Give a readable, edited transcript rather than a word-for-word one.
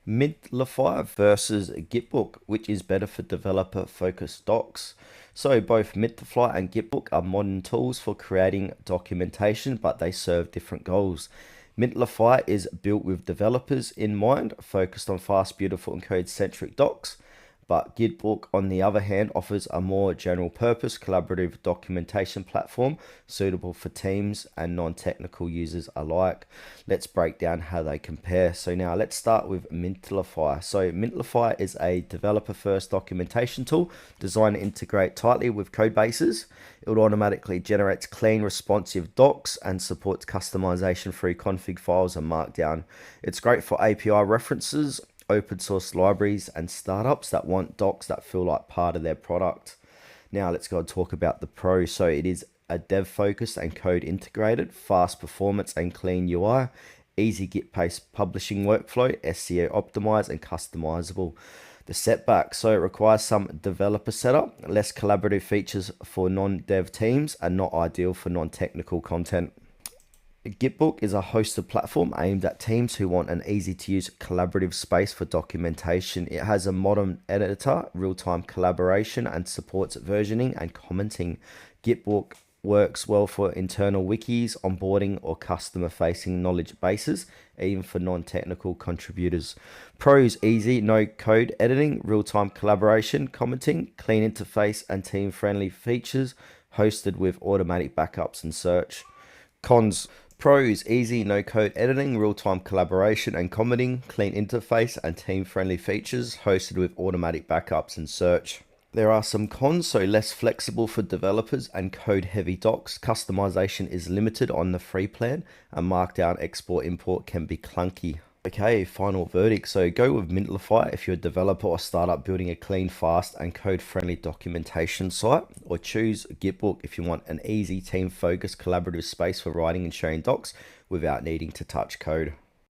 Mintlify versus GitBook, which is better for developer-focused docs. So both Mintlify and GitBook are modern tools for creating documentation, but they serve different goals. Mintlify is built with developers in mind, focused on fast, beautiful, and code-centric docs. But GitBook, on the other hand, offers a more general purpose collaborative documentation platform suitable for teams and non-technical users alike. Let's break down how they compare. So now let's start with Mintlify. So Mintlify is a developer-first documentation tool designed to integrate tightly with code bases. It automatically generates clean, responsive docs and supports customization through config files and Markdown. It's great for API references, open source libraries, and startups that want docs that feel like part of their product. Now let's go and talk about the pros. So it is a dev focused and code integrated, fast performance and clean UI, easy git paste publishing workflow, SEO optimized and customizable. The setback, so it requires some developer setup, less collaborative features for non-dev teams, and not ideal for non-technical content. GitBook is a hosted platform aimed at teams who want an easy-to-use collaborative space for documentation. It has a modern editor, real-time collaboration, and supports versioning and commenting. GitBook works well for internal wikis, onboarding, or customer-facing knowledge bases, even for non-technical contributors. Pros: easy, no code editing, real-time collaboration, commenting, clean interface, and team-friendly features, hosted with automatic backups and search. Cons: pros: easy, no code editing, real-time collaboration and commenting, clean interface, and team-friendly features, hosted with automatic backups and search. There are some cons, so less flexible for developers and code-heavy docs. Customization is limited on the free plan, and Markdown export import can be clunky. Okay, final verdict. So go with Mintlify if you're a developer or startup building a clean, fast, and code-friendly documentation site, or choose GitBook if you want an easy, team-focused, collaborative space for writing and sharing docs without needing to touch code.